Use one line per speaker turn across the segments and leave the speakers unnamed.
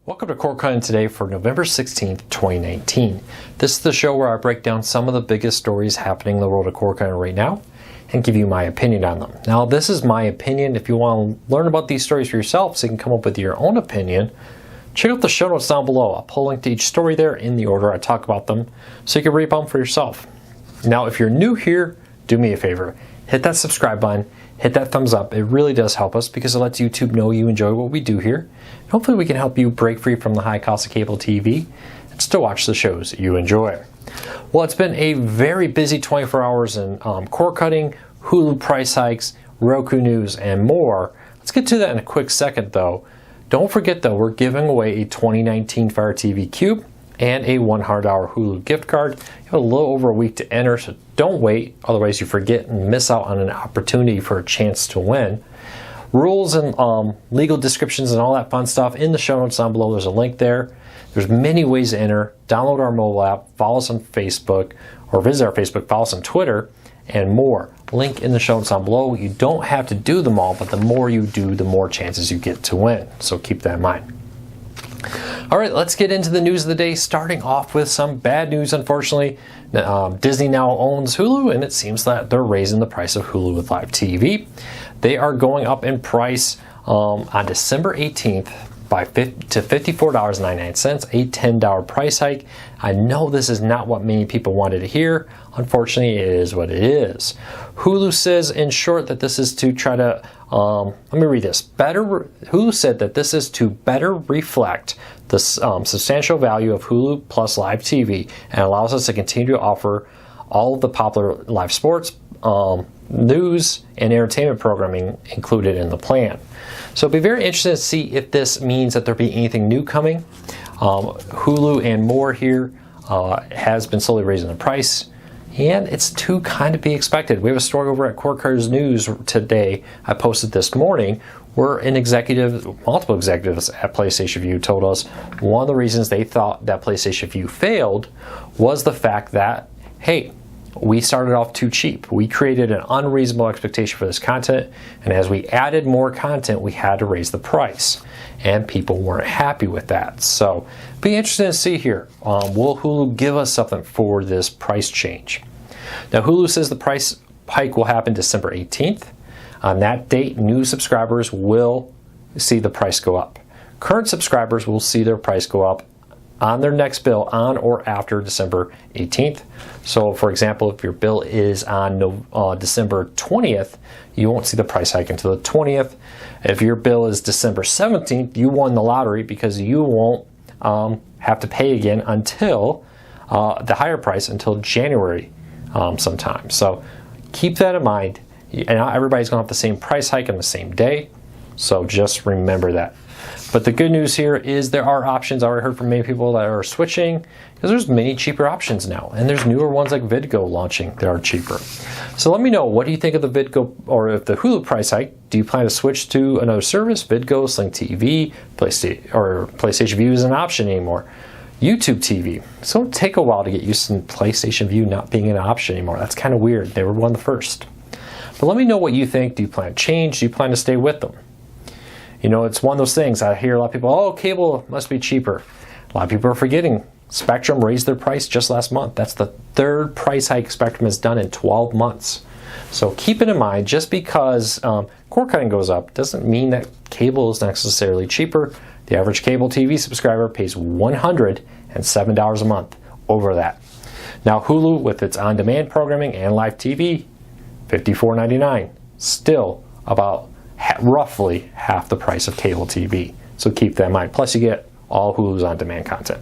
Welcome to Cord Cutting today for November 16th, 2019. This is the show where I break down some of the biggest stories happening in the world of cord cutting right now and give you my opinion on them. Now, this is my opinion. If you want to learn about these stories for yourself so you can come up with your own opinion, check out the show notes down below. I'll put a link to each story there in the order I talk about them so you can read them for yourself. Now, if you're new here, do me a favor. Hit that subscribe button. Hit that thumbs up. It really does help us because it lets YouTube know you enjoy what we do here. And hopefully we can help you break free from the high cost of cable TV and still watch the shows you enjoy. Well, it's been a very busy 24 hours in cord cutting, Hulu price hikes, Roku news, and more. Let's get to that in a quick second though. Don't forget though, we're giving away a 2019 Fire TV Cube and a $100 Hulu gift card. You have a little over a week to enter, so don't wait, otherwise you forget and miss out on an opportunity for a chance to win. Rules and legal descriptions and all that fun stuff in the show notes down below. There's a link there. There's many ways to enter. Download our mobile app, follow us on Facebook, or visit our Facebook, follow us on Twitter, and more. Link in the show notes down below. You don't have to do them all, but the more you do, the more chances you get to win. So keep that in mind. All right, let's get into the news of the day, starting off with some bad news, unfortunately. Disney now owns Hulu, and it seems that they're raising the price of Hulu with live TV. They are going up in price on December 18th to $54.99, a $10 price hike. I know this is not what many people wanted to hear. Unfortunately, it is what it is. Hulu says, in short, that this is to try to, let me read this. Hulu said that this is to better reflect the substantial value of Hulu plus live TV and allows us to continue to offer all of the popular live sports, news, and entertainment programming included in the plan. So it'll be very interesting to see if this means that there'll be anything new coming. Hulu and more here has been slowly raising the price, and it's to kind of be expected. We have a story over at Cord Cutters News today I posted this morning where multiple executives at PlayStation Vue told us one of the reasons they thought that PlayStation Vue failed was the fact that, hey, we started off too cheap. We created an unreasonable expectation for this content, and as we added more content, we had to raise the price, and people weren't happy with that. So, be interesting to see here. Will Hulu give us something for this price change? Now, Hulu says the price hike will happen December 18th. On that date, new subscribers will see the price go up. Current subscribers will see their price go up on their next bill on or after December 18th. So, for example, if your bill is on December 20th, you won't see the price hike until the 20th. If your bill is December 17th, you won the lottery because you won't have to pay again until the higher price until January sometime. So keep that in mind. And not everybody's going to have the same price hike on the same day. So just remember that. But the good news here is there are options. I already heard from many people that are switching because there's many cheaper options now. And there's newer ones like VidGo launching that are cheaper. So let me know, what do you think of the VidGo or if the Hulu price hike? Do you plan to switch to another service? VidGo, Sling TV, PlayStation Vue isn't an option anymore. YouTube TV. So it'll take a while to get used to PlayStation Vue not being an option anymore. That's kind of weird. They were one of the first. But let me know what you think. Do you plan to change? Do you plan to stay with them? You know, it's one of those things. I hear a lot of people, oh, cable must be cheaper. A lot of people are forgetting Spectrum raised their price just last month. That's the third price hike Spectrum has done in 12 months. So keep it in mind, just because cord cutting goes up doesn't mean that cable is necessarily cheaper. The average cable TV subscriber pays $107 a month over that. Now Hulu, with its on-demand programming and live TV, $54.99. Still about roughly half the price of cable TV. So keep that in mind. Plus you get all Hulu's on-demand content.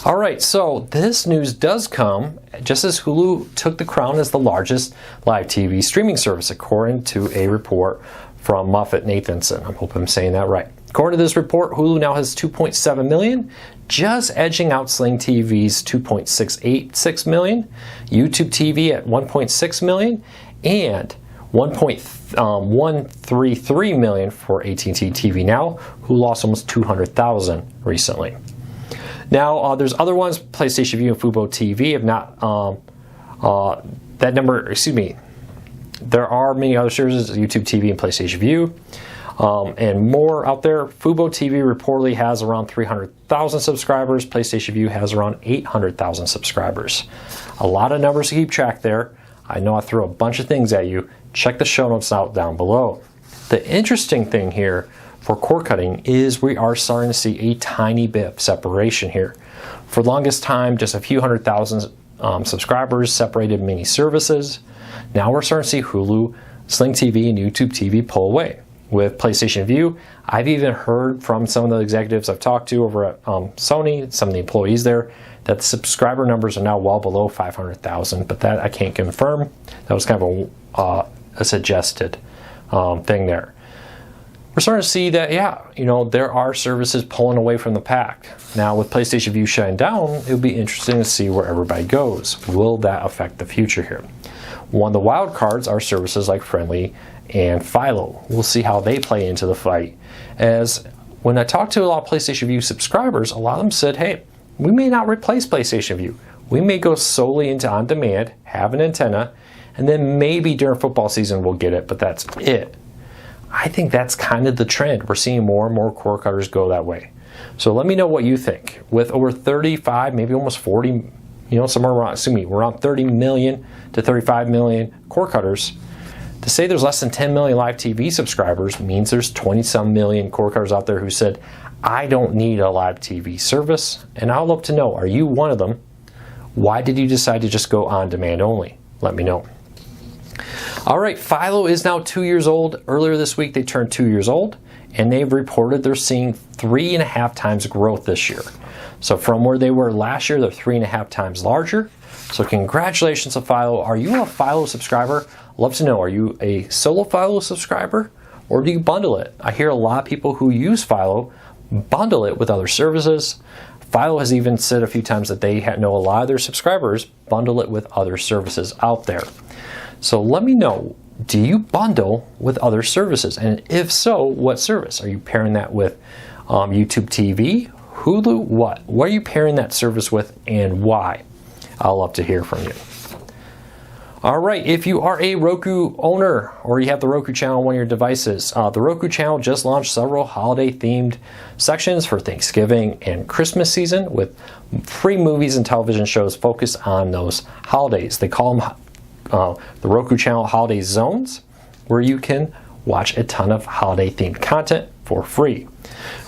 All right, so this news does come just as Hulu took the crown as the largest live TV streaming service, according to a report from MoffettNathanson. I hope I'm saying that right. According to this report, Hulu now has 2.7 million, just edging out Sling TV's 2.686 million, YouTube TV at 1.6 million, and 1.133 million for AT&T TV Now, who lost almost 200,000 recently. Now, there's other ones, PlayStation Vue and Fubo TV have not, that number, excuse me, there are many other services, YouTube TV and PlayStation Vue. and more out there. Fubo TV reportedly has around 300,000 subscribers. PlayStation Vue has around 800,000 subscribers. A lot of numbers to keep track there. I know I threw a bunch of things at you. Check the show notes out down below. The interesting thing here for cord cutting is we are starting to see a tiny bit of separation here. For the longest time, just a few 100,000 subscribers separated many services. Now we're starting to see Hulu, Sling TV, and YouTube TV pull away. With PlayStation Vue, I've even heard from some of the executives I've talked to over at Sony, some of the employees there, that the subscriber numbers are now well below 500,000, but that I can't confirm. That was kind of a suggested thing there. We're starting to see that, there are services pulling away from the pack. Now, with PlayStation Vue shutting down, it'll be interesting to see where everybody goes. Will that affect the future here? One of the wild cards are services like Friendly and Philo. We'll see how they play into the fight. As when I talked to a lot of PlayStation Vue subscribers, a lot of them said, hey, we may not replace PlayStation Vue. We may go solely into on-demand, have an antenna, and then maybe during football season we'll get it, but that's it. I think that's kind of the trend. We're seeing more and more cord cutters go that way. So let me know what you think. With over 35, maybe almost 40, somewhere around, around 30 million to 35 million cord cutters, to say there's less than 10 million live TV subscribers means there's 20-some million cord cutters out there who said, I don't need a live TV service. And I'd love to know, are you one of them? Why did you decide to just go on demand only? Let me know. All right, Philo is now 2 years old. Earlier this week, they turned 2 years old, and they've reported they're seeing 3.5 times growth this year. So from where they were last year, they're 3.5 times larger. So congratulations to Philo. Are you a Philo subscriber? Love to know, are you a solo Philo subscriber, or do you bundle it? I hear a lot of people who use Philo bundle it with other services. Philo has even said a few times that they know a lot of their subscribers bundle it with other services out there. So let me know, do you bundle with other services? And if so, what service? Are you pairing that with YouTube TV, Hulu? What are you pairing that service with, and why? I'll love to hear from you. All right, if you are a Roku owner or you have the Roku channel on one of your devices, the Roku channel just launched several holiday-themed sections for Thanksgiving and Christmas season with free movies and television shows focused on those holidays. They call them the Roku channel Holiday Zones, where you can watch a ton of holiday-themed content for free.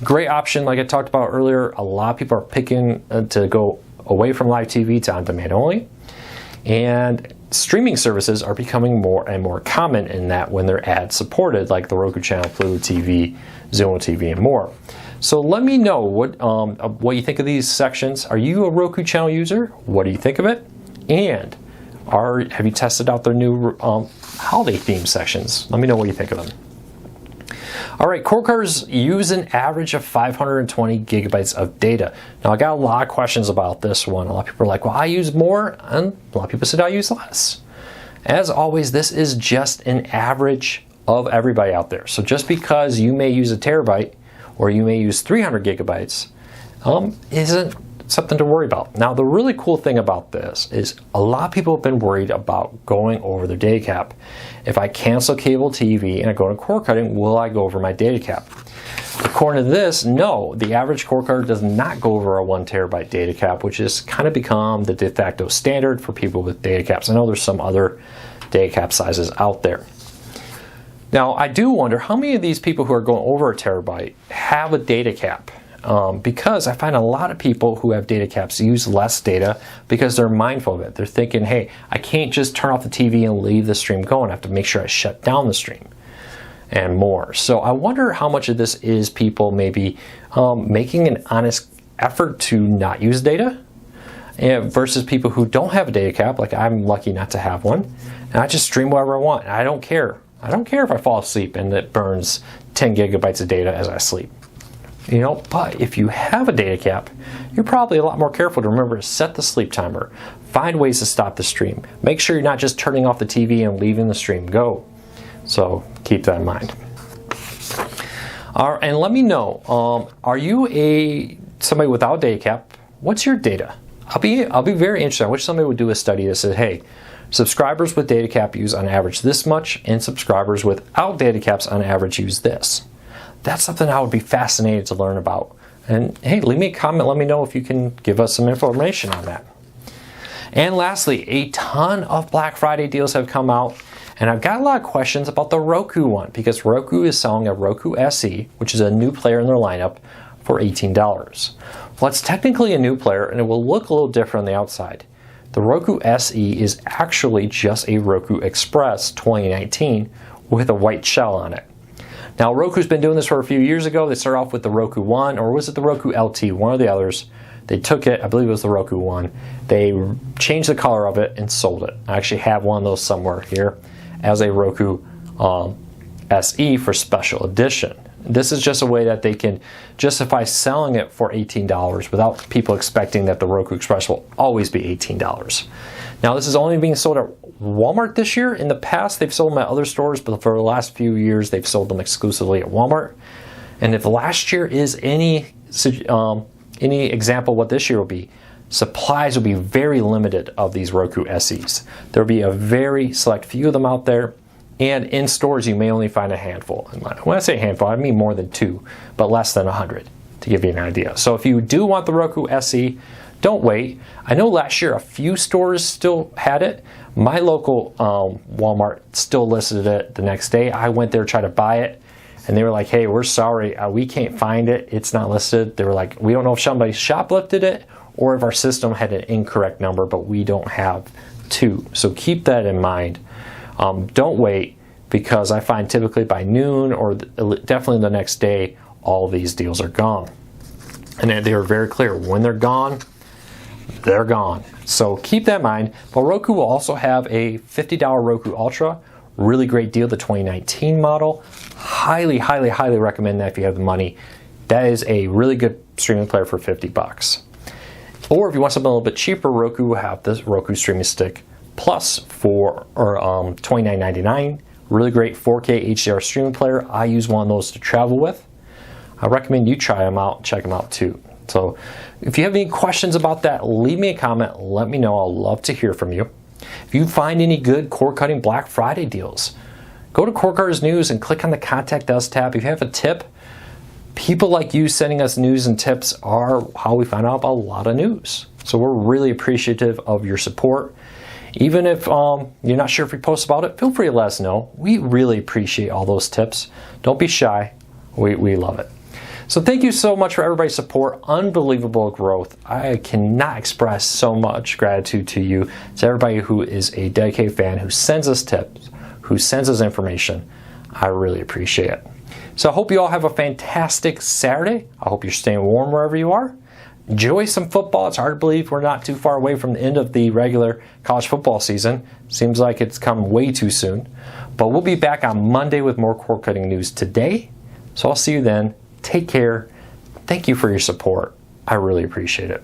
Great option, like I talked about earlier. A lot of people are picking to go away from live TV to on-demand only. And streaming services are becoming more and more common in that when they're ad-supported, like the Roku channel, Hulu TV, Xumo TV, and more. So let me know what you think of these sections. Are you a Roku channel user? What do you think of it? And have you tested out their new holiday theme sections? Let me know what you think of them. All right, cord cutters use an average of 520 gigabytes of data. Now, I got a lot of questions about this one. A lot of people are like, well, I use more, and a lot of people said I use less. As always, this is just an average of everybody out there. So just because you may use a terabyte or you may use 300 gigabytes isn't something to worry about. Now, the really cool thing about this is a lot of people have been worried about going over their data cap. If I cancel cable TV and I go to cord cutting, will I go over my data cap? According to this, no, the average cord cutter does not go over a 1 terabyte data cap, which has kind of become the de facto standard for people with data caps. I know there's some other data cap sizes out there. Now, I do wonder how many of these people who are going over a terabyte have a data cap. Because I find a lot of people who have data caps use less data because they're mindful of it. They're thinking, hey, I can't just turn off the TV and leave the stream going. I have to make sure I shut down the stream and more. So I wonder how much of this is people maybe making an honest effort to not use data versus people who don't have a data cap, like I'm lucky not to have one, and I just stream whatever I want. I don't care. I don't care if I fall asleep and it burns 10 gigabytes of data as I sleep. But if you have a data cap, you're probably a lot more careful to remember to set the sleep timer, find ways to stop the stream, make sure you're not just turning off the TV and leaving the stream go. So keep that in mind. And let me know, are you somebody without a data cap? What's your data? I'll be very interested. I wish somebody would do a study that said, hey, subscribers with data cap use on average this much, and subscribers without data caps on average use this. that's something I would be fascinated to learn about. And hey, leave me a comment, let me know if you can give us some information on that. And lastly, a ton of Black Friday deals have come out, and I've got a lot of questions about the Roku one, because Roku is selling a Roku SE, which is a new player in their lineup, for $18. Well, it's technically a new player, and it will look a little different on the outside. The Roku SE is actually just a Roku Express 2019 with a white shell on it. Now, Roku's been doing this for a few years ago. They started off with the Roku One, or was it the Roku LT? One or the others. They took it, I believe it was the Roku One. They changed the color of it and sold it. I actually have one of those somewhere here as a Roku SE for special edition. This is just a way that they can justify selling it for $18 without people expecting that the Roku Express will always be $18. Now, this is only being sold at Walmart this year. In the past, they've sold them at other stores, but for the last few years, they've sold them exclusively at Walmart. And if last year is any example of what this year will be, supplies will be very limited of these Roku SEs. There will be a very select few of them out there, and in stores you may only find a handful. When I say handful, I mean more than 2, but less than 100, to give you an idea. So if you do want the Roku SE, don't wait. I know last year a few stores still had it. My local Walmart still listed it the next day. I went there to try to buy it, and they were like, hey, we're sorry, we can't find it. It's not listed. They were like, we don't know if somebody shoplifted it or if our system had an incorrect number, but we don't have 2. So keep that in mind. Don't wait, because I find typically by noon or definitely the next day, all of these deals are gone. And they are very clear. When they're gone, they're gone. So keep that in mind. But Roku will also have a $50 Roku Ultra. Really great deal, the 2019 model. Highly, highly, highly recommend that if you have the money. That is a really good streaming player for $50. Or if you want something a little bit cheaper, Roku will have this Roku Streaming Stick Plus for $29.99. Really great 4K HDR streaming player. I use one of those to travel with. I recommend you try them out, check them out too. So if you have any questions about that, leave me a comment, let me know. I'll love to hear from you. If you find any good cord-cutting Black Friday deals, go to Cord Cutters News and click on the Contact Us tab. If you have a tip, people like you sending us news and tips are how we find out about a lot of news. So we're really appreciative of your support. Even if you're not sure if we post about it, feel free to let us know. We really appreciate all those tips. Don't be shy. We love it. So thank you so much for everybody's support. Unbelievable growth. I cannot express so much gratitude to you, to everybody who is a dedicated fan, who sends us tips, who sends us information. I really appreciate it. So I hope you all have a fantastic Saturday. I hope you're staying warm wherever you are. Enjoy some football. It's hard to believe we're not too far away from the end of the regular college football season. Seems like it's come way too soon. But we'll be back on Monday with more cord cutting news today. So I'll see you then. Take care. Thank you for your support. I really appreciate it.